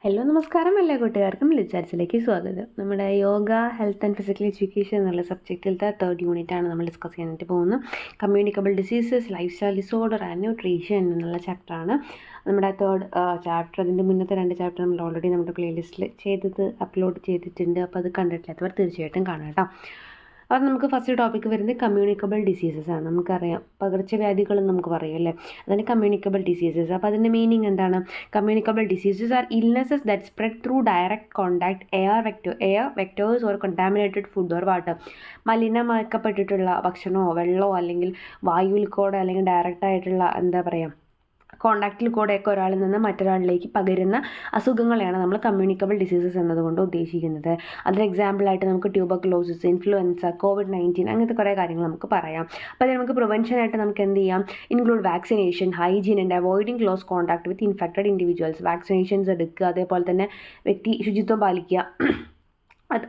Hello നമസ്കാരം എല്ലാ കൂട്ടുകാർക്കും ലിച്ചാർസിലേക്ക് സ്വാഗതം. നമ്മുടെ yoga health and physical education എന്നുള്ള സബ്ജക്റ്റിലത്തെ 3rd യൂണിറ്റാണ് നമ്മൾ ഡിസ്കസ് ചെയ്യാനായിട്ട് പോകുന്നത്. Communicable diseases, life style disorder and nutrition എന്നുള്ള ചാപ്റ്ററാണ് നമ്മുടെ 3rd ചാപ്റ്റർ. അതിൻ്റെ മുന്നത്തെ 2 ചാപ്റ്റർ നമ്മൾ ഓൾറെഡി നമ്മുടെ പ്ലേലിസ്റ്റിൽ അപ്ലോഡ് ചെയ്തിട്ടുണ്ട്. അപ്പോൾ അത് കണ്ടിട്ടില്ലാത്തവർ തീർച്ചയായിട്ടും കാണാം കേട്ടോ. അപ്പോൾ നമുക്ക് ഫസ്റ്റ് ടോപ്പിക്ക് വരുന്നത് കമ്മ്യൂണിക്കബിൾ ഡിസീസസ് ആണ്. നമുക്കറിയാം പകർച്ചവ്യാധികളെന്ന് നമുക്ക് പറയും അല്ലേ, അതാണ് കമ്മ്യൂണിക്കബിൾ ഡിസീസസ്. അപ്പോൾ അതിൻ്റെ മീനിങ് എന്താണ്? Communicable diseases are illnesses that spread through direct contact air vectors or contaminated food or water. മലിനമാക്കപ്പെട്ടിട്ടുള്ള ഭക്ഷണമോ വെള്ളമോ അല്ലെങ്കിൽ വായുവിൽ കൂടെ അല്ലെങ്കിൽ ഡയറക്റ്റായിട്ടുള്ള എന്താ പറയുക കോണ്ടാക്റ്റിൽ കൂടെയൊക്കെ ഒരാളിൽ നിന്ന് മറ്റൊരാളിലേക്ക് പകരുന്ന അസുഖങ്ങളെയാണ് നമ്മൾ കമ്മ്യൂണിക്കബിൾ ഡിസീസസ് എന്നതുകൊണ്ട് ഉദ്ദേശിക്കുന്നത്. അതിന് എക്സാമ്പിളായിട്ട് നമുക്ക് ട്യൂബർകുലോസിസ്, ഇൻഫ്ലുവൻസ, COVID-19 അങ്ങനത്തെ കുറേ കാര്യങ്ങൾ നമുക്ക് പറയാം. അപ്പോൾ അതിന് നമുക്ക് പ്രിവെൻഷനായിട്ട് നമുക്ക് എന്ത് ചെയ്യാം? Include vaccination, hygiene and avoiding close contact with infected individuals. Vaccinations എടുക്കുക, അതേപോലെ തന്നെ വ്യക്തി ശുചിത്വം പാലിക്കുക,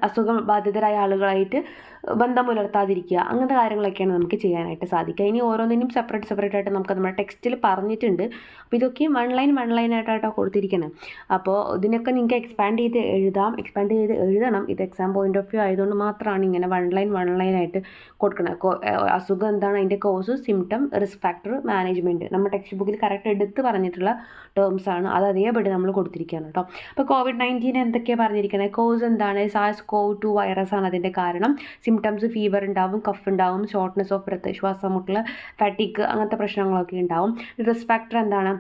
അസുഖം ബാധിതരായ ആളുകളായിട്ട് ബന്ധം പുലർത്താതിരിക്കുക, അങ്ങനത്തെ കാര്യങ്ങളൊക്കെയാണ് നമുക്ക് ചെയ്യാനായിട്ട് സാധിക്കുക. ഇനി ഓരോന്നിനും സെപ്പറേറ്റ് ആയിട്ട് നമുക്ക് നമ്മുടെ ടെക്സ്റ്റിൽ പറഞ്ഞിട്ടുണ്ട്. അപ്പോൾ ഇതൊക്കെ വൺ ലൈൻ ആയിട്ടാണ് കൊടുത്തിരിക്കുന്നത്. അപ്പോൾ ഇതിനൊക്കെ നിങ്ങൾക്ക് എക്സ്പാൻഡ് ചെയ്ത് എഴുതണം. ഇത് എക്സാം പോയിന്റ് ഓഫ് വ്യൂ ആയതുകൊണ്ട് മാത്രമാണ് ഇങ്ങനെ വൺ ലൈൻ ആയിട്ട് കൊടുക്കുന്നത്. അസുഖം എന്താണ്, അതിൻ്റെ cause, symptom, risk factor, management നമ്മുടെ ടെക്സ്റ്റ് ബുക്കിൽ കറക്റ്റ് എടുത്ത് പറഞ്ഞിട്ടുള്ള ടേംസ് ആണ്. അത് അതേപടി നമ്മൾ കൊടുത്തിരിക്കുകയാണ് കേട്ടോ. അപ്പോൾ COVID-19 എന്തൊക്കെയാണ് പറഞ്ഞിരിക്കുന്നത്? കോസ് എന്താണ്? SARS-CoV-2 വൈറസാണ് അതിൻ്റെ കാരണം. സിംറ്റംസ് ഫീവർ ഉണ്ടാവും, കഫ് ഉണ്ടാവും, ഷോർട്ട്നെസ് ഓഫ് ബ്രെത്ത്, ശ്വാസമുട്ടൽ, ഫാറ്റിക്, അങ്ങനത്തെ പ്രശ്നങ്ങളൊക്കെ ഉണ്ടാവും. റിസ്ക് ഫാക്ടർ എന്താണ്?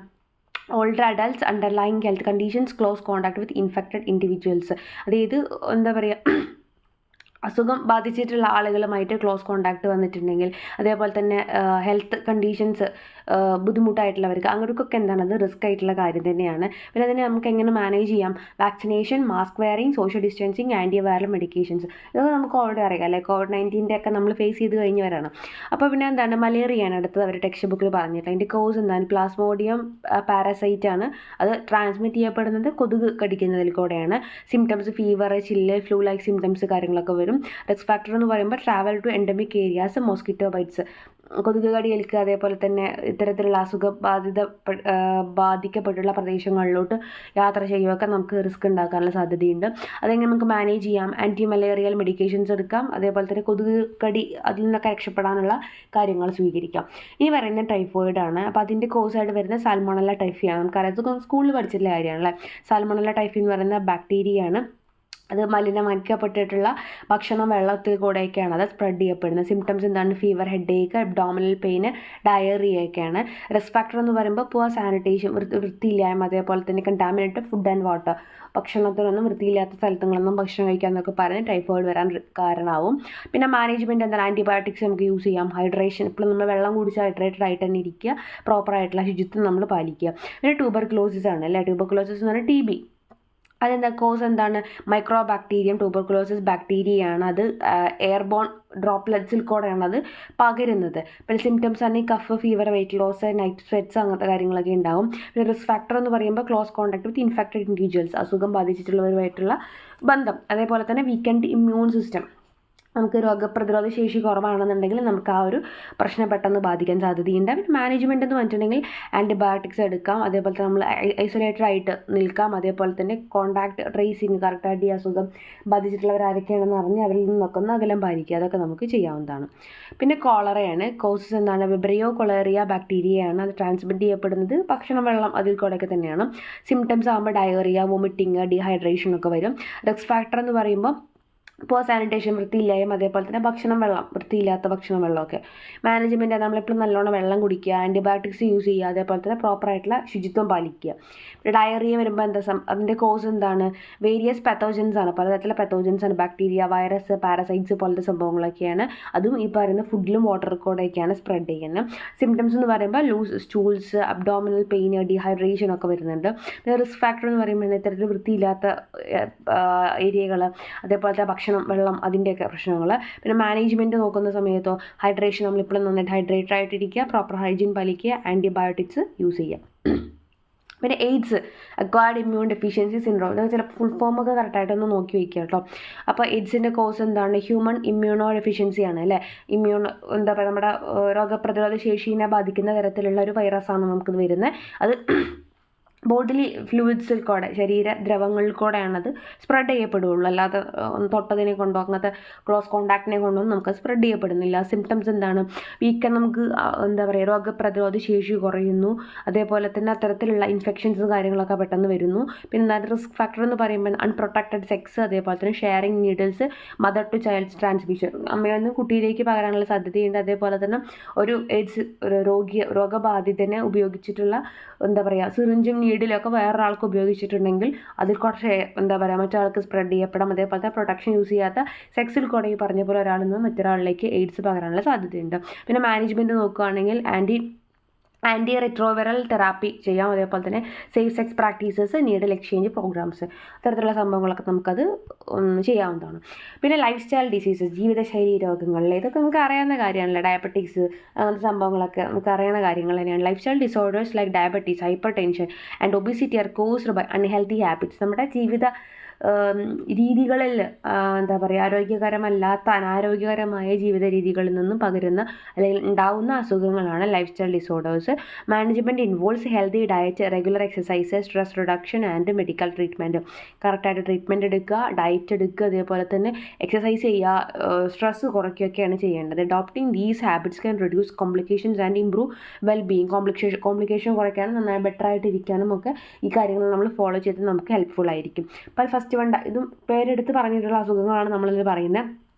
Older adults, underlying health conditions, close contact with infected individuals. അതായത് എന്താ പറയുക, അസുഖം ബാധിച്ചിട്ടുള്ള ആളുകളുമായിട്ട് ക്ലോസ് കോൺടാക്ട് വന്നിട്ടുണ്ടെങ്കിൽ, അതേപോലെ തന്നെ ഹെൽത്ത് കണ്ടീഷൻസ് ബുദ്ധിമുട്ടായിട്ടുള്ളവർക്ക്, അങ്ങനെയൊക്കെ എന്താണ്, അത് റിസ്ക് ആയിട്ടുള്ള കാര്യം തന്നെയാണ്. പിന്നെ അതിനെ നമുക്ക് എങ്ങനെ മാനേജ് ചെയ്യാം? Vaccination, mask wearing, social distancing, anti viral medications, ഇതൊക്കെ നമുക്ക് ഓൾറെഡി അറിയാം അല്ലേ. COVID-19 ഒക്കെ നമ്മൾ ഫേസ് ചെയ്ത് കഴിഞ്ഞവരാണ്. അപ്പോൾ പിന്നെ എന്താണ്, മലേറിയയാണ് അടുത്തത് അവർ ടെക്സ്റ്റ് ബുക്കിൽ പറഞ്ഞിട്ട്. അതിൻ്റെ കോസ് എന്താണ്? പ്ലാസ്മോഡിയം പാരസൈറ്റ് ആണ്. അത് ട്രാൻസ്മിറ്റ് ചെയ്യപ്പെടുന്നത് കൊതുക് കടിക്കുന്നതിൽ കൂടെയാണ്. Symptoms fever, chill, flu like symptoms കാര്യങ്ങളൊക്കെ വരും. റിസ്ക് ഫാക്ടർ എന്ന് പറയുമ്പോൾ travel to endemic areas, mosquito bites, കൊതുക് കടി ഏൽക്കുക, അതേപോലെ തന്നെ ഇത്തരത്തിലുള്ള ബാധിക്കപ്പെട്ടുള്ള പ്രദേശങ്ങളിലോട്ട് യാത്ര ചെയ്യുകയൊക്കെ നമുക്ക് റിസ്ക് ഉണ്ടാക്കാനുള്ള സാധ്യതയുണ്ട്. അതെങ്ങനെ നമുക്ക് മാനേജ് ചെയ്യാം? ആൻറ്റി മലേറിയൽ മെഡിക്കേഷൻസ് എടുക്കാം, അതേപോലെ തന്നെ കൊതുക് കടി അതിൽ നിന്നൊക്കെ രക്ഷപ്പെടാനുള്ള കാര്യങ്ങൾ സ്വീകരിക്കാം. ഇനി പറയുന്നത് ടൈഫോയിഡ് ആണ്. അപ്പോൾ അതിൻ്റെ കോസായിട്ട് വരുന്നത് സാൽമോണല്ല ടൈഫിയാണ്. നമുക്കറിയാം, സ്കൂളിൽ പഠിച്ചിട്ടുള്ള കാര്യമാണല്ലേ. സാൽമോണല്ല ടൈഫി എന്ന് പറയുന്ന ബാക്ടീരിയയാണ്. അത് മലിനമാക്കപ്പെട്ടിട്ടുള്ള ഭക്ഷണം വെള്ളത്തിൽ കൂടെയൊക്കെയാണ് അത് സ്പ്രെഡ് ചെയ്യപ്പെടുന്നത്. സിംറ്റംസ് എന്താണ്? ഫീവർ, ഹെഡേക്ക്, അബ്ഡോമിനൽ പെയിന്, ഡയറിയൊക്കെയാണ്. റിസ്ക് ഫാക്ടർ എന്ന് പറയുമ്പോൾ പുവർ സാനിറ്റേഷൻ, വൃത്തിയില്ലായ്മ, അതേപോലെ തന്നെ കണ്ടാമിനേറ്റഡ് ഫുഡ് ആൻഡ് വാട്ടർ, ഭക്ഷണത്തിനൊന്നും വൃത്തിയില്ലാത്ത സ്ഥലത്തുകളൊന്നും ഭക്ഷണം കഴിക്കാമെന്നൊക്കെ പറഞ്ഞ് ടൈഫോയിഡ് വരാൻ കാരണമാവും. പിന്നെ മാനേജ്മെൻറ്റ് എന്താണ്? ആൻറ്റിബയോട്ടിക്സ് നമുക്ക് യൂസ് ചെയ്യാം. ഹൈഡ്രേഷൻ, ഇപ്പോൾ നമ്മൾ വെള്ളം കുടിച്ച് ഹൈഡ്രേറ്റഡ് ആയിട്ട് തന്നെ ഇരിക്കുക, പ്രോപ്പറായിട്ടുള്ള ശുചിത്വം നമ്മൾ പാലിക്കുക. പിന്നെ ട്യൂബർകുലോസിസ് ആണ് അല്ലേ. ട്യൂബർകുലോസിസ് എന്ന് പറഞ്ഞാൽ TB. അതെന്താ കോസ് എന്താണ്? മൈക്രോ ബാക്ടീരിയം ട്യൂബർകുലോസിസ് ബാക്ടീരിയയാണ്. അത് എയർബോൺ ഡ്രോപ്ലെറ്റ്സിൽ കൂടെയാണ് അത് പകരുന്നത്. പിന്നെ സിംറ്റംസ് ആണ് cough, fever, weight loss, night sweats, അങ്ങനത്തെ കാര്യങ്ങളൊക്കെ ഉണ്ടാവും. പിന്നെ റിസ്ക് ഫാക്ടർ എന്ന് പറയുമ്പോൾ close contact with infected individuals, അസുഖം ബാധിച്ചിട്ടുള്ളവരുമായിട്ടുള്ള ബന്ധം. അതേപോലെ തന്നെ വീക്കെൻഡ് ഇമ്മ്യൂൺ സിസ്റ്റം, നമുക്ക് രോഗപ്രതിരോധ ശേഷി കുറവാണെന്നുണ്ടെങ്കിൽ നമുക്ക് ആ ഒരു പ്രശ്നം പെട്ടെന്ന് ബാധിക്കാൻ സാധ്യതയുണ്ട്. പിന്നെ മാനേജ്മെൻറ്റ് എന്ന് പറഞ്ഞിട്ടുണ്ടെങ്കിൽ ആൻറ്റിബയോട്ടിക്സ് എടുക്കാം, അതേപോലെ തന്നെ നമ്മൾ ഐസൊലേറ്റഡ് ആയിട്ട് നിൽക്കാം, അതേപോലെ തന്നെ കോൺടാക്ട് ട്രേസിങ് കറക്റ്റായിട്ട് ഈ അസുഖം ബാധിച്ചിട്ടുള്ളവർ ആരൊക്കെയാണെന്ന് അറിഞ്ഞ് അവരിൽ നിന്നൊക്കെ ഒന്ന് അകലം പാലിക്കുക, അതൊക്കെ നമുക്ക് ചെയ്യാവുന്നതാണ്. പിന്നെ കോളറയാണ്. കോസസ് എന്താണ്? വിബ്രിയോ കൊളേറിയ ബാക്ടീരിയയാണ്. അത് ട്രാൻസ്മിറ്റ് ചെയ്യപ്പെടുന്നത് ഭക്ഷണം, വെള്ളം അതിൽ കൂടെയൊക്കെ തന്നെയാണ്. സിംറ്റംസ് ആകുമ്പോൾ ഡയറിയ, വൊമിറ്റിങ്, ഡീഹൈഡ്രേഷൻ ഒക്കെ വരും. റിസ്ക് ഫാക്ടർ എന്ന് പറയുമ്പോൾ ഇപ്പോൾ സാനിറ്റേഷൻ, വൃത്തിയില്ലായ്മ, അതേപോലെ തന്നെ ഭക്ഷണം, വെള്ളം, വൃത്തിയില്ലാത്ത ഭക്ഷണം, വെള്ളമൊക്കെ. മാനേജ്മെൻറ്റ് നമ്മളെപ്പോഴും നല്ലോണം വെള്ളം കുടിക്കുക, ആൻറ്റിബയോട്ടിക്സ് യൂസ് ചെയ്യുക, അതേപോലെ തന്നെ പ്രോപ്പറായിട്ടുള്ള ശുചിത്വം പാലിക്കുക. ഡയറിയ വരുമ്പോൾ എന്താ അതിൻ്റെ കോസ് എന്താണ്? വേരിയസ് പത്തോജൻസ് ആണ്, പലതരത്തിലുള്ള പത്തോജൻസ് ആണ്. ബാക്ടീരിയ, വൈറസ്, പാരസൈറ്റ്സ് പോലത്തെ സംഭവങ്ങളൊക്കെയാണ്. അതും ഈ പറയുന്ന ഫുഡിലും വാട്ടർ കൂടെയൊക്കെയാണ് സ്പ്രെഡ് ചെയ്യുന്നത്. സിംറ്റംസ് എന്ന് പറയുമ്പോൾ loose stools, abdominal pain, dehydration ഒക്കെ വരുന്നുണ്ട്. പിന്നെ റിസ്ക് ഫാക്ടർ എന്ന് പറയുമ്പോൾ ഇത്തരത്തിൽ വൃത്തിയില്ലാത്ത ഏരിയകൾ, അതേപോലത്തെ ഭക്ഷണം, വെള്ളം, അതിൻ്റെയൊക്കെ പ്രശ്നങ്ങൾ. പിന്നെ മാനേജ്മെൻറ്റ് നോക്കുന്ന സമയത്തോ ഹൈഡ്രേഷൻ, നമ്മളിപ്പോഴും നന്നായിട്ട് ഹൈഡ്രേറ്റഡ് ആയിട്ടിരിക്കുക, പ്രോപ്പർ ഹൈജീൻ പാലിക്കുക, ആൻറ്റിബയോട്ടിക്സ് യൂസ് ചെയ്യുക. പിന്നെ AIDS, acquired immune deficiency syndrome, ഇതൊക്കെ ചില ഫുൾ ഫോമൊക്കെ കറക്റ്റായിട്ടൊന്ന് നോക്കി വയ്ക്കുക കേട്ടോ. അപ്പോൾ എയ്ഡ്സിൻ്റെ കോസ് എന്താണ്? ഹ്യൂമൺ ഇമ്മ്യൂണോ ഡെഫിഷ്യൻസിയാണ് അല്ലേ. എന്താ പറയുക, നമ്മുടെ രോഗപ്രതിരോധ ശേഷീനെ ബാധിക്കുന്ന തരത്തിലുള്ള ഒരു വൈറസാണ് നമുക്കിത് വരുന്നത്. അത് ബോഡിലി ഫ്ലൂയിഡ്സിൽ കൂടെ ശരീര ദ്രവങ്ങളിൽ കൂടെയാണത് സ്പ്രെഡ് ചെയ്യപ്പെടുകയുള്ളൂ. അല്ലാതെ തൊട്ടതിനെ കൊണ്ടോ അങ്ങനത്തെ ക്ലോസ് കോണ്ടാക്റ്റിനെ കൊണ്ടോ നമുക്ക് സ്പ്രെഡ് ചെയ്യപ്പെടുന്നില്ല. സിംറ്റംസ് എന്താണ്? വീക്കം, നമുക്ക് എന്താ പറയുക, രോഗപ്രതിരോധ ശേഷി കുറയുന്നു. അതേപോലെ തന്നെ അത്തരത്തിലുള്ള ഇൻഫെക്ഷൻസ് കാര്യങ്ങളൊക്കെ പെട്ടെന്ന് വരുന്നു. പിന്നെ റിസ്ക് ഫാക്ടർ എന്ന് പറയുമ്പോൾ അൺപ്രൊട്ടക്റ്റഡ് സെക്സ്, അതേപോലെ തന്നെ sharing needles, mother to child transmission, അമ്മയിൽ നിന്ന് കുട്ടിയിലേക്ക് പകരാനുള്ള സാധ്യതയുണ്ട്. അതേപോലെ തന്നെ ഒരു എയ്ഡ്സ് രോഗബാധിതനെ ഉപയോഗിച്ചിട്ടുള്ള എന്താ പറയുക സിറിഞ്ചും നീഡിലൊക്കെ വേറൊരാൾക്ക് ഉപയോഗിച്ചിട്ടുണ്ടെങ്കിൽ അതിൽ കുറച്ച് എന്താ പറയുക മറ്റൊരാൾക്ക് സ്പ്രെഡ് ചെയ്യപ്പെടാം. അതേപോലെ പ്രൊട്ടക്ഷൻ യൂസ് ചെയ്യാത്ത സെക്സിൽ കൂടെ ഈ പറഞ്ഞ പോലെ ഒരാളിൽ നിന്ന് മറ്റൊരാളിലേക്ക് എയ്ഡ്സ് പകരാനുള്ള സാധ്യതയുണ്ട്. പിന്നെ മാനേജ്മെൻറ്റ് നോക്കുകയാണെങ്കിൽ ആൻറ്റി റെട്രോവൈറൽ തെറാപ്പി ചെയ്യാം. അതേപോലെ തന്നെ safe sex practices, needle exchange programs, അത്തരത്തിലുള്ള സംഭവങ്ങളൊക്കെ നമുക്കത് ചെയ്യാവുന്നതാണ്. പിന്നെ ലൈഫ് സ്റ്റൈൽ ഡിസീസസ്, ജീവിതശൈലി രോഗങ്ങളിൽ, ഇതൊക്കെ നമുക്ക് അറിയാവുന്ന കാര്യമാണല്ലോ. ഡയബറ്റീസ്, അങ്ങനത്തെ സംഭവങ്ങളൊക്കെ നമുക്ക് അറിയുന്ന കാര്യങ്ങൾ തന്നെയാണ്. Lifestyle disorders like diabetes, hypertension and obesity are caused by unhealthy habits. നമ്മുടെ ജീവിത രീതികളിൽ എന്താ പറയുക അനാരോഗ്യകരമായ ജീവിത രീതികളിൽ നിന്നും പകരുന്ന അല്ലെങ്കിൽ ഉണ്ടാവുന്ന അസുഖങ്ങളാണ് lifestyle disorders. Management involves healthy diet, regular exercise, stress reduction and medical treatment. കറക്റ്റായിട്ട് ട്രീറ്റ്മെൻറ്റ് എടുക്കുക, ഡയറ്റ് എടുക്കുക, അതേപോലെ തന്നെ എക്സസൈസ് ചെയ്യുക, സ്ട്രെസ് കുറയ്ക്കുകയൊക്കെയാണ് ചെയ്യേണ്ടത്. Adopting these habits can reduce complications and improve well being. Complication കുറയ്ക്കാനും നന്നായി ബെറ്റർ ആയിട്ട് ഇരിക്കാനും ഒക്കെ ഈ കാര്യങ്ങൾ നമ്മൾ ഫോളോ ചെയ്ത് നമുക്ക് ഹെൽപ്ഫുൾ ആയിരിക്കും. അപ്പോൾ ഫസ്റ്റ് ഇതും പേരെടുത്ത് പറഞ്ഞിട്ടുള്ള അസുഖങ്ങളാണ് നമ്മളിത് പറയുന്നത്.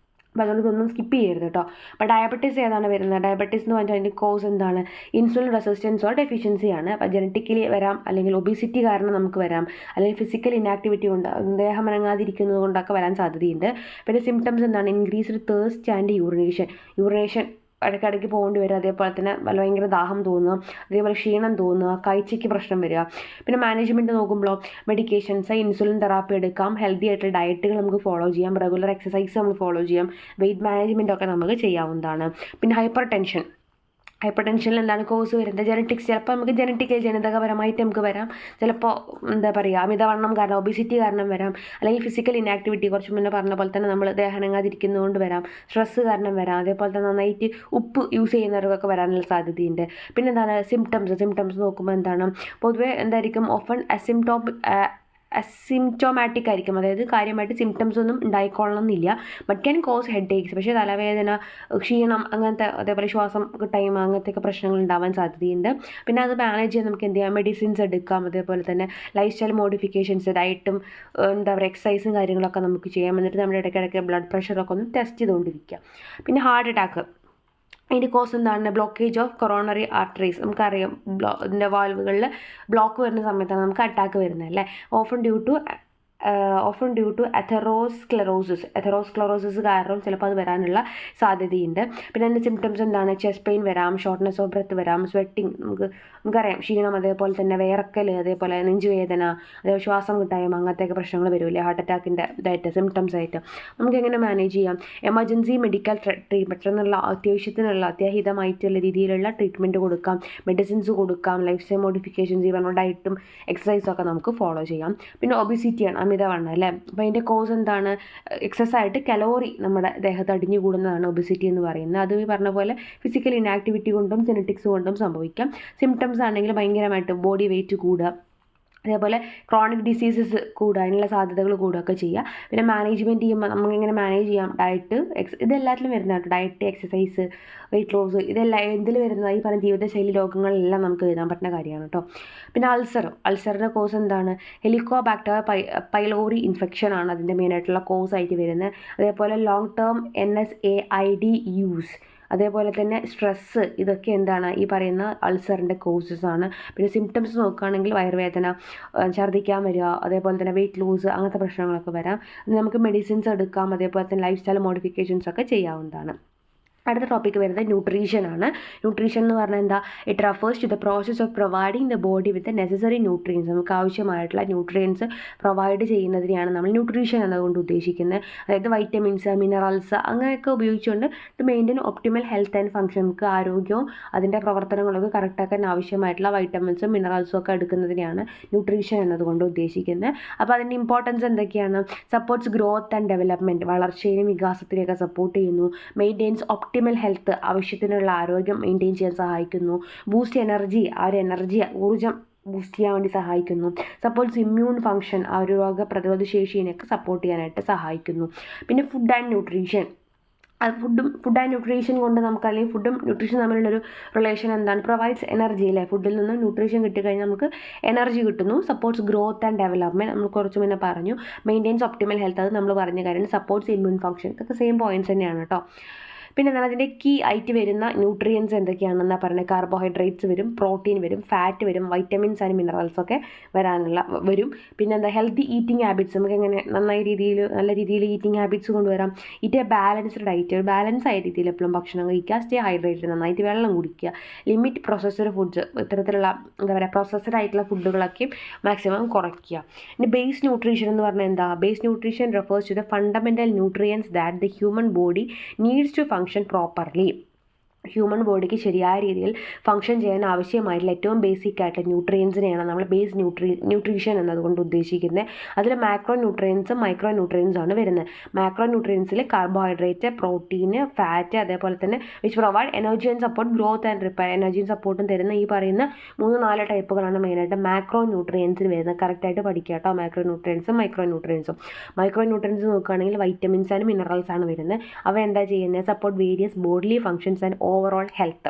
അപ്പോൾ അതുകൊണ്ട് ഇതൊന്നും സ്കിപ്പ് ചെയ്യരുത് കേട്ടോ. അപ്പോൾ ഡയബറ്റീസ് ഏതാണ് വരുന്നത്? ഡയബറ്റീസ് എന്ന് പറഞ്ഞാൽ അതിൻ്റെ കോസ് എന്താണ്? ഇൻസുലിൻ റെസിസ്റ്റൻസോ ഡെഫിഷ്യൻസിയാണ്. അപ്പോൾ ജനറ്റിക്കലി വരാം, അല്ലെങ്കിൽ ഒബിസിറ്റി കാരണം നമുക്ക് വരാം, അല്ലെങ്കിൽ ഫിസിക്കൽ ഇനാക്ടിവിറ്റി കൊണ്ട് ദേഹം അനങ്ങാതിരിക്കുന്നത് കൊണ്ടൊക്കെ വരാൻ സാധ്യതയുണ്ട്. പിന്നെ സിംറ്റംസ് എന്താണ്? ഇൻക്രീസ്ഡ് തേഴ്സ്റ്റ് ആൻഡ് യൂറിനേഷൻ ഇടയ്ക്കിടയ്ക്ക് പോകേണ്ടി വരിക, അതേപോലെ തന്നെ ഭയങ്കര ദാഹം തോന്നുക, അതേപോലെ ക്ഷീണം തോന്നുക, കാഴ്ചയ്ക്ക് പ്രശ്നം വരിക. പിന്നെ മാനേജ്മെൻറ്റ് നോക്കുമ്പോൾ മെഡിക്കേഷൻസ്, ഇൻസുലിൻ തെറാപ്പി എടുക്കാം, ഹെൽത്തി ആയിട്ടുള്ള ഡയറ്റുകൾ നമുക്ക് ഫോളോ ചെയ്യാം, റെഗുലർ എക്സസൈസ് നമ്മൾ ഫോളോ ചെയ്യാം, വെയിറ്റ് മാനേജ്മെൻറ്റ് ഒക്കെ നമുക്ക് ചെയ്യാവുന്നതാണ്. പിന്നെ ഹൈപ്പർ ടെൻഷനിൽ എന്താണ് കോസ് വരുന്നത്? ജനറ്റിക്സ്. ചിലപ്പോൾ നമുക്ക് ജനിതകപരമായിട്ട് നമുക്ക് വരാം, ചിലപ്പോൾ എന്താ പറയുക അമിതവണ്ണം കാരണം, ഒബിസിറ്റി കാരണം വരാം, അല്ലെങ്കിൽ ഫിസിക്കൽ ഇനാക്ടിവിറ്റി, കുറച്ച് മുന്നേ പറഞ്ഞ പോലെ തന്നെ നമ്മൾ ദേഹനങ്ങാതിരിക്കുന്നതുകൊണ്ട് വരാം, സ്ട്രെസ്സ് കാരണം വരാം, അതേപോലെ തന്നെ നന്നായിട്ട് ഉപ്പ് യൂസ് ചെയ്യുന്നവർക്കൊക്കെ വരാനുള്ള സാധ്യതയുണ്ട്. പിന്നെ എന്താണ് സിംറ്റംസ് നോക്കുമ്പോൾ എന്താണ് പൊതുവേ എന്തായിരിക്കും? ഓഫൺ അസിംറ്റോമാറ്റിക് ആയിരിക്കും, അതായത് കാര്യമായിട്ട് സിംറ്റംസ് ഒന്നും ഉണ്ടായിക്കൊള്ളണമെന്നില്ല. But can cause headaches. പക്ഷേ തലവേദന, ക്ഷീണം, അങ്ങനത്തെ അതേപോലെ ശ്വാസം ടൈം, അങ്ങനത്തെയൊക്കെ പ്രശ്നങ്ങൾ ഉണ്ടാവാൻ സാധ്യതയുണ്ട്. പിന്നെ അത് മാനേജ് ചെയ്യാൻ നമുക്ക് എന്ത് ചെയ്യാം? മെഡിസിൻസ് എടുക്കാം, അതേപോലെ തന്നെ ലൈഫ് സ്റ്റൈൽ മോഡിഫിക്കേഷൻസ്, ഡയറ്റും എന്താ പറയുക എക്സസൈസും കാര്യങ്ങളൊക്കെ നമുക്ക് ചെയ്യാം. എന്നിട്ട് നമ്മുടെ ഇടയ്ക്കിടയ്ക്ക് ബ്ലഡ് പ്രഷറൊക്കെ ഒന്ന് ടെസ്റ്റ് ചെയ്തുകൊണ്ടിരിക്കുക. പിന്നെ ഹാർട്ട് അറ്റാക്ക്, ഇതിൻ്റെ കോസ് എന്താണ്? Blockage of coronary arteries. നമുക്കറിയാം ഇതിൻ്റെ വാൽവുകളിൽ ബ്ലോക്ക് വരുന്ന സമയത്താണ് നമുക്ക് അറ്റാക്ക് വരുന്നത് അല്ലേ. ഓഫൺ ഡ്യൂ ടു എഥെറോസ്ക്ലെറോസിസ് കാരണം ചിലപ്പോൾ അത് വരാനുള്ള സാധ്യതയുണ്ട്. പിന്നെ അതിൻ്റെ സിംറ്റംസ് എന്താണ്? ചെസ്റ്റ് പെയിൻ വരാം, ഷോർട്ട്നെസ് ഓഫ് ബ്രെത്ത് വരാം, സ്വെറ്റിംഗ്, നമുക്കറിയാം ക്ഷീണം, അതേപോലെ തന്നെ വിയർക്കൽ, അതേപോലെ നെഞ്ചുവേദന, അതേപോലെ ശ്വാസം കിട്ടായ്മ, അങ്ങനത്തെയൊക്കെ പ്രശ്നങ്ങൾ വരില്ലേ ഹാർട്ട് അറ്റാക്കിൻ്റെ ഇതായിട്ട് സിംറ്റംസ് ആയിട്ട്. നമുക്ക് എങ്ങനെ മാനേജ് ചെയ്യാം? എമർജൻസി മെഡിക്കൽ ട്രീറ്റ്മെൻറ്റ് എന്നുള്ള അത്യാഹിതമായിട്ടുള്ള രീതിയിലുള്ള ട്രീറ്റ്മെൻറ്റ് കൊടുക്കാം, മെഡിസിൻസ് കൊടുക്കാം, ലൈഫ് സ്റ്റൈൽ മോഡിഫിക്കേഷൻസ് ചെയ്യുമ്പോൾ ഡയറ്റും എക്സസൈസും ഒക്കെ നമുക്ക് ഫോളോ ചെയ്യാം. പിന്നെ ഒബിസിറ്റിയാണ്, അമിതവണ്ണം അല്ലേ. അപ്പോൾ അതിൻ്റെ കോസ് എന്താണ്? എക്സസ് ആയിട്ട് കലോറി നമ്മുടെ ദേഹത്ത് അടിഞ്ഞു കൂടുന്നതാണ് ഒബിസിറ്റി എന്ന് പറയുന്നത്. അത് ഈ പറഞ്ഞ പോലെ ഫിസിക്കൽ ഇനാക്ടിവിറ്റി കൊണ്ടും ജെനറ്റിക്സ് കൊണ്ടും സംഭവിക്കാം. സിംറ്റംസ് ആണെങ്കിൽ ഭയങ്കരമായിട്ട് ബോഡി വെയിറ്റ് കൂടുക, അതേപോലെ ക്രോണിക് ഡിസീസസ് കൂടുക, അതിനുള്ള സാധ്യതകൾ കൂടുകയൊക്കെ ചെയ്യുക. പിന്നെ മാനേജ്മെൻറ്റ് ചെയ്യുമ്പോൾ നമുക്കെങ്ങനെ മാനേജ് ചെയ്യാം? ഡയറ്റ്, ഇതെല്ലാത്തിലും വരുന്നതാണ്. ഡയറ്റ്, എക്സസൈസ്, വെയിറ്റ് ലോസ്, ഇതെല്ലാം എന്തിൽ വരുന്നത്? ഈ പറഞ്ഞ ജീവിതശൈലി രോഗങ്ങളെല്ലാം നമുക്ക് എഴുതാൻ പറ്റുന്ന കാര്യമാണ് കേട്ടോ. പിന്നെ അൾസറിൻ്റെ കോസ് എന്താണ്? ഹെലിക്കോബാക്ടർ പൈലോറി ഇൻഫെക്ഷൻ ആണ് അതിൻ്റെ മെയിനായിട്ടുള്ള കോസ് ആയിട്ട് വരുന്നത്. അതേപോലെ ലോങ് ടേം NSAID യൂസ്, അതേപോലെ തന്നെ സ്ട്രെസ്സ്, ഇതൊക്കെ എന്താണ്? ഈ പറയുന്ന അൾസറിൻ്റെ കോസസ് ആണ്. പിന്നെ സിംറ്റംസ് നോക്കുകയാണെങ്കിൽ വയറുവേദന, ഛർദ്ദിക്കാൻ വരിക, അതേപോലെ തന്നെ വെയിറ്റ് ലോസ്, അങ്ങനത്തെ പ്രശ്നങ്ങളൊക്കെ വരാം. നമുക്ക് മെഡിസിൻസ് എടുക്കാം, അതേപോലെ തന്നെ ലൈഫ് സ്റ്റൈൽ മോഡിഫിക്കേഷൻസ് ഒക്കെ ചെയ്യാവുന്നതാണ്. അടുത്ത ടോപ്പിക്ക് വരുന്നത് ന്യൂട്രീഷൻ ആണ്. ന്യൂട്രീഷൻ എന്ന് പറഞ്ഞാൽ എന്താ? It refers to the process of providing the body with the necessary nutrients. നമുക്ക് ആവശ്യമായിട്ടുള്ള ന്യൂട്രിയൻസ് പ്രൊവൈഡ് ചെയ്യുന്നതിനെയാണ് നമ്മൾ ന്യൂട്രീഷൻ എന്നതുകൊണ്ട് ഉദ്ദേശിക്കുന്നത്. അതായത് വൈറ്റമിൻസ്, മിനറൽസ് അങ്ങനെയൊക്കെ ഉപയോഗിച്ചുകൊണ്ട് to maintain optimal health and function, നമുക്ക് ആരോഗ്യവും അതിൻ്റെ പ്രവർത്തനങ്ങളൊക്കെ കറക്റ്റാക്കാൻ ആവശ്യമായിട്ടുള്ള വൈറ്റമിൻസും മിനറൽസും ഒക്കെ എടുക്കുന്നതിനെയാണ് ന്യൂട്രീഷൻ എന്നതുകൊണ്ട് ഉദ്ദേശിക്കുന്നത്. അപ്പോൾ അതിൻ്റെ ഇമ്പോർട്ടൻസ് എന്തൊക്കെയാണ്? സപ്പോർട്ട്സ് ഗ്രോത്ത് ആൻഡ് ഡെവലപ്മെൻറ്റ്, വളർച്ചയെയും വികാസത്തിനെയൊക്കെ സപ്പോർട്ട് ചെയ്യുന്നു. മെയിൻറ്റെയിൻസ് ഒപ്റ്റിമൽ ഹെൽത്ത്, ആവശ്യത്തിനുള്ള ആരോഗ്യം മെയിൻറ്റെയിൻ ചെയ്യാൻ സഹായിക്കുന്നു. ബൂസ്റ്റ് എനർജി, ഊർജ്ജം ബൂസ്റ്റ് ചെയ്യാൻ വേണ്ടി സഹായിക്കുന്നു. സപ്പോർട്ട്സ് ഇമ്മ്യൂൺ ഫംഗ്ഷൻ, ആ ഒരു രോഗപ്രതിരോധ ശേഷിയൊക്കെ സപ്പോർട്ട് ചെയ്യാനായിട്ട് സഹായിക്കുന്നു. പിന്നെ ഫുഡ് ആൻഡ് ന്യൂട്രീഷൻ, അത് ഫുഡ് ആൻഡ് ന്യൂട്രീഷൻ കൊണ്ട് നമുക്ക്, അല്ലെങ്കിൽ ഫുഡും ന്യൂട്രീഷൻ തമ്മിലുള്ളൊരു റിലേഷൻ എന്താണ്? പ്രൊവൈഡ്സ് എനർജി അല്ലേ. ഫുഡിൽ നിന്ന് ന്യൂട്രീഷൻ കിട്ടിക്കഴിഞ്ഞാൽ നമുക്ക് എനർജി കിട്ടുന്നു. സപ്പോർട്ട്സ് ഗ്രോത്ത് ആൻഡ് ഡെവലപ്മെൻറ്റ്, നമ്മൾ കുറച്ച് മുന്നേ പറഞ്ഞു. മെയിൻറ്റെയിൻസ് ഒപ്റ്റിമൽ ഹെൽത്ത്, അത് നമ്മൾ പറഞ്ഞ കാര്യമാണ്. സപ്പോർട്ട്സ് ഇമ്മ്യൂൺ ഫംഗ്ഷൻ, ഇതൊക്കെ സെയിം പോയിന്റ്സ് തന്നെയാണ് കേട്ടോ. പിന്നെ എന്താണ് അതിൻ്റെ കീ ആയിട്ട് വരുന്ന ന്യൂട്രിയൻസ് എന്തൊക്കെയാണെന്നാ പറയുന്നത്? കാർബോഹൈഡ്രേറ്റ്സ് വരും, പ്രോട്ടീൻ വരും, ഫാറ്റ് വരും, വൈറ്റമിൻസ് ആൻഡ് മിനറൽസ് ഒക്കെ വരും. പിന്നെ എന്താ? ഹെൽത്തി ഈറ്റിംഗ് ഹാബിറ്റ്സ്, നമുക്ക് എങ്ങനെ നല്ല രീതിയിൽ ഈറ്റിംഗ് ഹാബിറ്റ്സ് കൊണ്ടുവരാം. ഈറ്റ് ബാലൻസ്ഡ് ഡയറ്റ്, ഒരു ബാലൻസ് ആയ രീതിയിൽ എപ്പോഴും ഭക്ഷണം കഴിക്കുക. സ്റ്റേ ഹൈഡ്രേറ്റഡ്, നന്നായിട്ട് വെള്ളം കുടിക്കുക. ലിമിറ്റ് പ്രോസസ്ഡ് ഫുഡ്സ്, ഇത്തരത്തിലുള്ള എന്താ പറയുക പ്രോസസ്ഡ് ആയിട്ടുള്ള ഫുഡുകളൊക്കെ മാക്സിമം കുറയ്ക്കുക. പിന്നെ ബേസ് ന്യൂട്രീഷൻ എന്ന് പറഞ്ഞാൽ എന്താ? Base nutrition refers to the fundamental nutrients that the human body needs to function properly. Human ബോഡിക്ക് ശരിയായ രീതിയിൽ ഫംഗ്ഷൻ ചെയ്യാൻ ആവശ്യമായിട്ടുള്ള ഏറ്റവും ബേസിക് ആയിട്ടുള്ള ന്യൂട്രിയൻസിനെയാണ് നമ്മൾ ബേസ് ന്യൂട്രീഷൻ എന്നതുകൊണ്ട് ഉദ്ദേശിക്കുന്നത്. അതിൽ മാക്രോ ന്യൂട്രിയൻസും മൈക്രോ ന്യൂട്രിയൻസും ആണ് വരുന്നത്. മാക്രോ ന്യൂട്രിയൻസിൽ കാർബോഹൈഡ്രേറ്റ്, പ്രോട്ടീന്, ഫാറ്റ്, അതേപോലെ തന്നെ which provide energy and support growth and repair. എനർജിയും സപ്പോർട്ടും തരുന്ന ഈ പറയുന്ന 3-4 ടൈപ്പുകളാണ് മെയിനായിട്ട് മാക്രോ ന്യൂട്രിയൻസിൽ വരുന്നത്. കറക്റ്റായിട്ട് പഠിക്കുക കേട്ടോ. മാക്രോ ന്യൂട്രിയൻസും മൈക്രോ ന്യൂട്രിയൻസും. മൈക്രോ ന്യൂട്രിയൻസ് നോക്കുകയാണെങ്കിൽ വൈറ്റമിൻസ് ആൻഡ് മിനറൽസ് ആണ് വരുന്നത്. അവ എന്താ ചെയ്യുന്നത്? Support various bodily functions and overall health.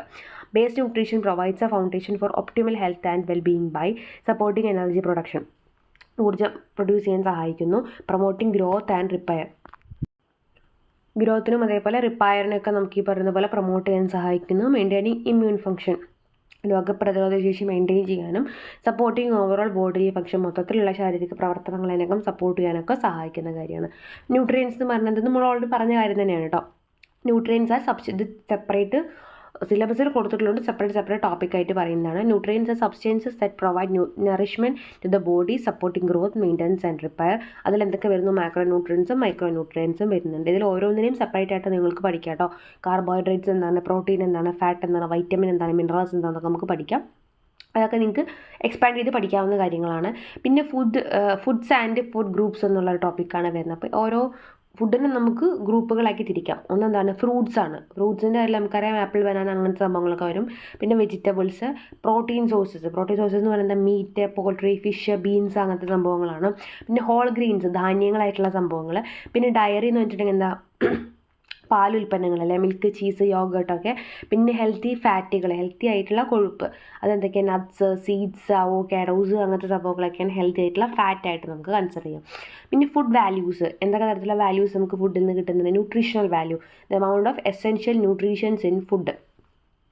Base nutrition provides a foundation for optimal health and well-being by supporting energy production. ഊർജ്ജം പ്രൊഡ്യൂസ് ചെയ്യാൻ സഹായിക്കുന്നു. പ്രൊമോട്ടിംഗ് ഗ്രോത്ത് ആൻഡ് റിപ്പയർ, ഗ്രോത്തിനും അതേപോലെ റിപ്പയറിനൊക്കെ നമുക്ക് ഈ പറയുന്ന പോലെ പ്രൊമോട്ട് ചെയ്യാൻ സഹായിക്കുന്നു. മെയിൻറ്റെയിനിങ് ഇമ്മ്യൂൺ ഫംഗ്ഷൻ, രോഗപ്രതിരോധ ശേഷി മെയിൻറ്റെയിൻ ചെയ്യാനും സപ്പോർട്ടിങ് ഓവറോൾ ബോഡി ഫംഗ്ഷൻ, മൊത്തത്തിലുള്ള ശാരീരിക പ്രവർത്തനങ്ങളതിനകം സപ്പോർട്ട് ചെയ്യാനൊക്കെ സഹായിക്കുന്ന കാര്യമാണ്. ന്യൂട്രിയൻസ് എന്ന് പറഞ്ഞത് നമ്മൾ ഓൾറെഡി പറഞ്ഞ കാര്യം തന്നെയാണ് കേട്ടോ. ന്യൂട്രിയൻസ് ആർ ഇത് സെപ്പറേറ്റ് സിലബസിൽ കൊടുത്തിട്ടുള്ളത്, സെപ്പറേറ്റ് ടോപ്പിക്കായിട്ട് പറയുന്നതാണ്. Nutrients are substances that provide nourishment to the body supporting growth, maintenance and repair. അതിലെന്തൊക്കെ വരുന്നു? മാക്രോ ന്യൂട്രിയൻസും മൈക്രോ ന്യൂട്രിയൻസും വരുന്നുണ്ട്. ഇതിൽ ഓരോന്നിനെയും സെപ്പറേറ്റ് ആയിട്ട് നിങ്ങൾക്ക് പഠിക്കാം കേട്ടോ. കാർബോഹൈഡ്രേറ്റ്സ് എന്താണ്, പ്രോട്ടീൻ എന്താണ്, ഫാറ്റ് എന്താണ്, വൈറ്റമിൻ എന്താണ്, മിനറൽസ് എന്താണെന്നൊക്കെ നമുക്ക് പഠിക്കാം. അതൊക്കെ നിങ്ങൾക്ക് എക്സ്പാൻഡ് ചെയ്ത് പഠിക്കാവുന്ന കാര്യങ്ങളാണ്. പിന്നെ ഫുഡ്സ് ആൻഡ് ഫുഡ് ഗ്രൂപ്പ്സ് എന്നുള്ള ടോപ്പിക്കാണ് വരുന്നത്. അപ്പോൾ ഓരോ ഫുഡിനെ നമുക്ക് ഗ്രൂപ്പുകളാക്കി തിരിക്കാം. ഒന്നെന്താണ്? ഫ്രൂട്ട്സ് ആണ്. ഫ്രൂട്ട്സിൻ്റെ അതിൽ നമുക്കറിയാം ആപ്പിൾ, ബനാന, അങ്ങനത്തെ സംഭവങ്ങളൊക്കെ വരും. പിന്നെ വെജിറ്റബിൾസ്, പ്രോട്ടീൻ സോഴ്സസ് എന്ന് പറയുന്നത് മീറ്റ്, പോൾട്രി, ഫിഷ്, ബീൻസ് അങ്ങനത്തെ സംഭവങ്ങളാണ്. പിന്നെ ഹോൾ ഗ്രീൻസ്, ധാന്യങ്ങളായിട്ടുള്ള സംഭവങ്ങൾ. പിന്നെ ഡയറി എന്ന് വെച്ചിട്ടുണ്ടെങ്കിൽ എന്താ? പാലുൽപ്പന്നങ്ങൾ അല്ലേ, മിൽക്ക്, ചീസ്, യോഗട്ടൊക്കെ. പിന്നെ ഹെൽത്തി ഫാറ്റുകൾ, ഹെൽത്തി ആയിട്ടുള്ള കൊഴുപ്പ്, അതെന്തൊക്കെയാണ്? നട്ട്സ്, സീഡ്സ്, അവോക്കാഡോസ് അങ്ങനത്തെ സംഭവങ്ങളൊക്കെയാണ് ഹെൽത്തി ആയിട്ടുള്ള ഫാറ്റായിട്ട് നമുക്ക് കൺസിഡർ ചെയ്യാം. പിന്നെ ഫുഡ് വാല്യൂസ്, എന്തൊക്കെ തരത്തിലുള്ള വാല്യൂസ് നമുക്ക് ഫുഡിൽ നിന്ന് കിട്ടുന്നുണ്ട്? Nutritional value, the amount of essential nutritions in food,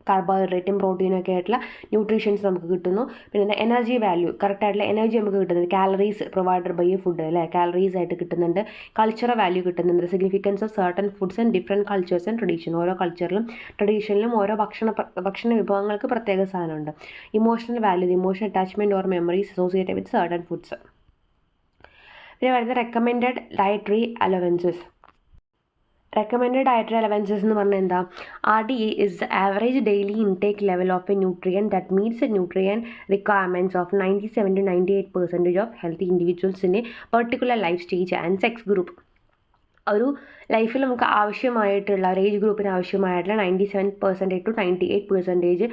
കാർബോഹൈഡ്രേറ്റും പ്രോട്ടീനും ഒക്കെ ആയിട്ടുള്ള ന്യൂട്രീഷൻസ് നമുക്ക് കിട്ടുന്നു. പിന്നെ എനർജി വാല്യൂ, കറക്റ്റായിട്ടുള്ള എനർജി നമുക്ക് കിട്ടുന്നത് കാലറീസ് പ്രൊവൈഡഡ് ബൈ ഫുഡ് അല്ലേ, കാലറീസ് ആയിട്ട് കിട്ടുന്നുണ്ട്. കൾച്ചറൽ വാല്യൂ കിട്ടുന്നുണ്ട്, significance of certain foods and different cultures and tradition. ഓരോ കൾച്ചറിലും ട്രഡീഷനിലും ഓരോ ഭക്ഷണ വിഭവങ്ങൾക്ക് പ്രത്യേക സ്ഥാനമുണ്ട്. Emotional value, emotional attachment or memories associated with certain foods. പിന്നെ വരുന്ന recommended dietary allowances. Recommended dietary allowances എന്ന് പറഞ്ഞാൽ എന്താ? RDA is the average daily intake level of a nutrient that meets the nutrient requirements of 97 to 98% of healthy individuals in a particular life stage and sex group. ഒരു ലൈഫിൽ നമുക്ക് ആവശ്യമായിട്ടുള്ള ഒരു age ഗ്രൂപ്പിന് ആവശ്യമായിട്ടുള്ള 97% to 98%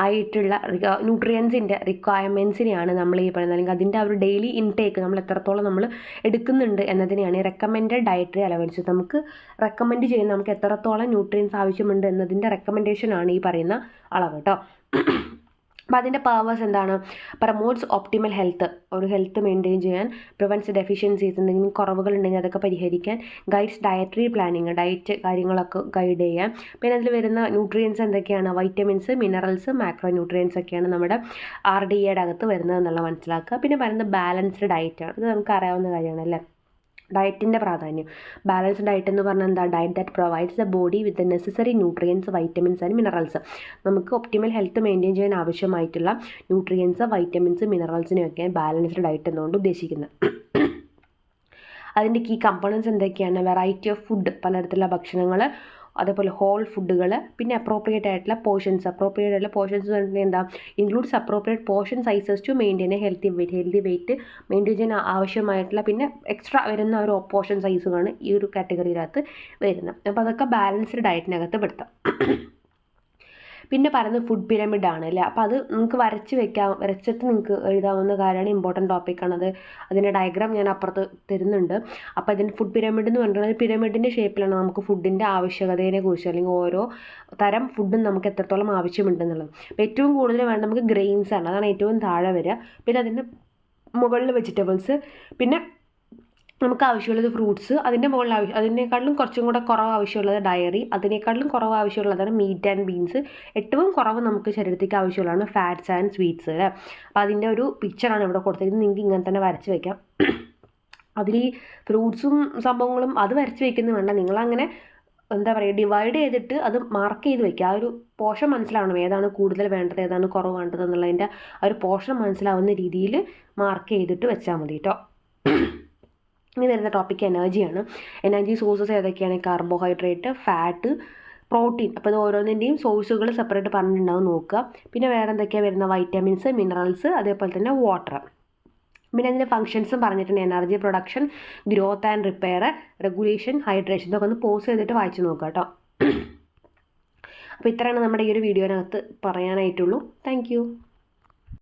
ആയിട്ടുള്ള ന്യൂട്രിയൻസിൻ്റെ റിക്വയർമെൻറ്റ്സിനെയാണ് നമ്മൾ ഈ പറയുന്നത്, അല്ലെങ്കിൽ അതിൻ്റെ ആ ഒരു ഡെയിലി ഇൻടേക്ക് നമ്മൾ എത്രത്തോളം നമ്മൾ എടുക്കുന്നുണ്ട് എന്നതിനെയാണ് റെക്കമെൻഡഡ് ഡയറ്ററി അലവൻസ്. നമുക്ക് റെക്കമെൻഡ് ചെയ്യുന്ന നമുക്ക് എത്രത്തോളം ന്യൂട്രിയൻസ് ആവശ്യമുണ്ട് എന്നതിൻ്റെ റെക്കമെൻഡേഷനാണ് ഈ പറയുന്ന അളവ് കേട്ടോ. അപ്പോൾ അതിൻ്റെ പർപ്പസ് എന്താണ്? പ്രൊമോട്ട്സ് ഒപ്റ്റിമൽ ഹെൽത്ത്, ഒരു ഹെൽത്ത് മെയിൻറ്റെയിൻ ചെയ്യാൻ, പ്രിവെൻറ്റ്സ് ഡെഫിഷ്യൻസീസ്, എന്തെങ്കിലും കുറവുകളുണ്ടെങ്കിൽ അതൊക്കെ പരിഹരിക്കാൻ, ഗൈഡ്സ് ഡയറ്ററി പ്ലാനിങ്, ഡയറ്റ് കാര്യങ്ങളൊക്കെ ഗൈഡ് ചെയ്യാൻ. പിന്നെ അതിൽ വരുന്ന ന്യൂട്രിയൻസ് എന്തൊക്കെയാണ്? വൈറ്റമിൻസ്, മിനറൽസ്, മാക്രോ ന്യൂട്രിയൻസ് ഒക്കെയാണ് നമ്മുടെ RDAയുടെ അകത്ത് വരുന്നത് എന്നുള്ള മനസ്സിലാക്കുക. പിന്നെ പറയുന്നത് ബാലൻസ്ഡ് ഡയറ്റാണ്. ഇത് നമുക്ക് അറിയാവുന്ന കാര്യമാണ് അല്ലേ. ഡയറ്റിൻ്റെ പ്രാധാന്യം. ബാലൻസ്ഡ് ഡയറ്റ് എന്ന് പറഞ്ഞാൽ എന്താ? Diet that provides the body with the necessary nutrients, vitamins and minerals. നമുക്ക് ഒപ്റ്റിമൽ ഹെൽത്ത് മെയിൻറ്റെയിൻ ചെയ്യാൻ ആവശ്യമായിട്ടുള്ള ന്യൂട്രിയൻസ്, വൈറ്റമിൻസ്, മിനറൽസിനെയൊക്കെയാണ് ബാലൻസ്ഡ് ഡയറ്റ് എന്നുകൊണ്ട് ഉദ്ദേശിക്കുന്നത്. അതിൻ്റെ കീ കമ്പോണൻസ് എന്തൊക്കെയാണ്? വെറൈറ്റി ഓഫ് ഫുഡ്, പലതരത്തിലുള്ള ഭക്ഷണങ്ങൾ, അതേപോലെ ഹോൾ ഫുഡുകൾ, പിന്നെ അപ്രോപ്രിയേറ്റ് ആയിട്ടുള്ള പോർഷൻസ്. അപ്രോപ്രിയേറ്റ് ആയിട്ടുള്ള പോർഷൻസ് എന്ന് പറഞ്ഞാൽ എന്താ? Includes appropriate portion sizes to maintain a healthy weight maintain ചെയ്യാൻ ആവശ്യമായിട്ടുള്ള പിന്നെ എക്സ്ട്രാ വരുന്ന ഒരു പോർഷൻ സൈസുകളാണ് ഈ ഒരു കാറ്റഗറിയിനകത്ത് വരുന്നത്. അപ്പോൾ അതൊക്കെ ബാലൻസ്ഡ് ഡയറ്റിനകത്ത് പെടുത്താം. പിന്നെ പറയുന്നത് ഫുഡ് പിരമിഡാണ് അല്ലേ. അപ്പോൾ അത് നിങ്ങൾക്ക് വരച്ചിട്ട് നിങ്ങൾക്ക് എഴുതാവുന്ന കാര്യമാണ്. ഇമ്പോർട്ടൻറ്റ് ടോപ്പിക്കാണത്. അതിൻ്റെ ഡയഗ്രാം ഞാൻ അപ്പുറത്ത് തരുന്നുണ്ട്. അപ്പോൾ ഇതിൻ്റെ ഫുഡ് പിരമിഡ് എന്ന് പറഞ്ഞിട്ടുണ്ടെങ്കിൽ പിരമിഡിൻ്റെ ഷേപ്പിലാണ് നമുക്ക് ഫുഡിൻ്റെ ആവശ്യകതയെ കുറിച്ച് അല്ലെങ്കിൽ ഓരോ തരം ഫുഡും നമുക്ക് എത്രത്തോളം ആവശ്യമുണ്ടെന്നുള്ളത്. അപ്പോൾ ഏറ്റവും കൂടുതൽ വേണ്ട നമുക്ക് ഗ്രെയിൻസ് ആണ്, അതാണ് ഏറ്റവും താഴെ വരിക. പിന്നെ അതിൻ്റെ മുകളിൽ വെജിറ്റബിൾസ്, പിന്നെ നമുക്ക് ആവശ്യമുള്ളത് ഫ്രൂട്ട്സ്, അതിൻ്റെ മുകളിൽ അതിനേക്കാളും കുറച്ചും കൂടെ കുറവ് ആവശ്യമുള്ളത് ഡയറി, അതിനേക്കാളും കുറവ് ആവശ്യമുള്ളതാണ് മീറ്റ് ആൻഡ് ബീൻസ്, ഏറ്റവും കുറവ് നമുക്ക് ശരീരത്തേക്ക് ആവശ്യമുള്ളതാണ് ഫാറ്റ്സ് ആൻഡ് സ്വീറ്റ്സ് അല്ലേ. അപ്പോൾ അതിൻ്റെ ഒരു പിക്ചറാണ് ഇവിടെ കൊടുത്തിരിക്കുന്നത്. നിങ്ങൾക്ക് ഇങ്ങനെ തന്നെ വരച്ച് വയ്ക്കാം. അതിൽ ഈ ഫ്രൂട്ട്സും സംഭവങ്ങളും അത് വരച്ച് വയ്ക്കുന്നത് വേണ്ട, നിങ്ങളങ്ങനെ എന്താ പറയുക ഡിവൈഡ് ചെയ്തിട്ട് അത് മാർക്ക് ചെയ്ത് വെക്കുക. ആ ഒരു പോർഷൻ മനസ്സിലാവണം, ഏതാണ് കൂടുതൽ വേണ്ടത് ഏതാണ് കുറവ് വേണ്ടത് എന്നുള്ളതിൻ്റെ ആ ഒരു പോർഷൻ മനസ്സിലാവുന്ന രീതിയിൽ മാർക്ക് ചെയ്തിട്ട് വെച്ചാൽ മതി കേട്ടോ. ഇനി വരുന്ന ടോപ്പിക്ക് എനർജിയാണ്. എനർജി സോഴ്സസ് ഏതൊക്കെയാണ്? Carbohydrate, fat, protein. അപ്പോൾ ഇത് ഓരോന്നിൻ്റെയും സോഴ്സുകൾ സെപ്പറേറ്റ് പറഞ്ഞിട്ടുണ്ടാവും, നോക്കുക. പിന്നെ വേറെ എന്തൊക്കെയാണ് വരുന്ന? വൈറ്റമിൻസ്, മിനറൽസ്, അതേപോലെ തന്നെ വാട്ടർ. പിന്നെ അതിൻ്റെ ഫങ്ഷൻസും പറഞ്ഞിട്ടുണ്ട്. Energy production, growth and repair, regulation, hydration. ഇതൊക്കെ ഒന്ന് പോസ് ചെയ്തിട്ട് വായിച്ച് നോക്കുക കേട്ടോ. അപ്പോൾ ഇത്രയാണ് നമ്മുടെ ഈ ഒരു വീഡിയോനകത്ത് പറയാനായിട്ടുള്ളൂ. താങ്ക്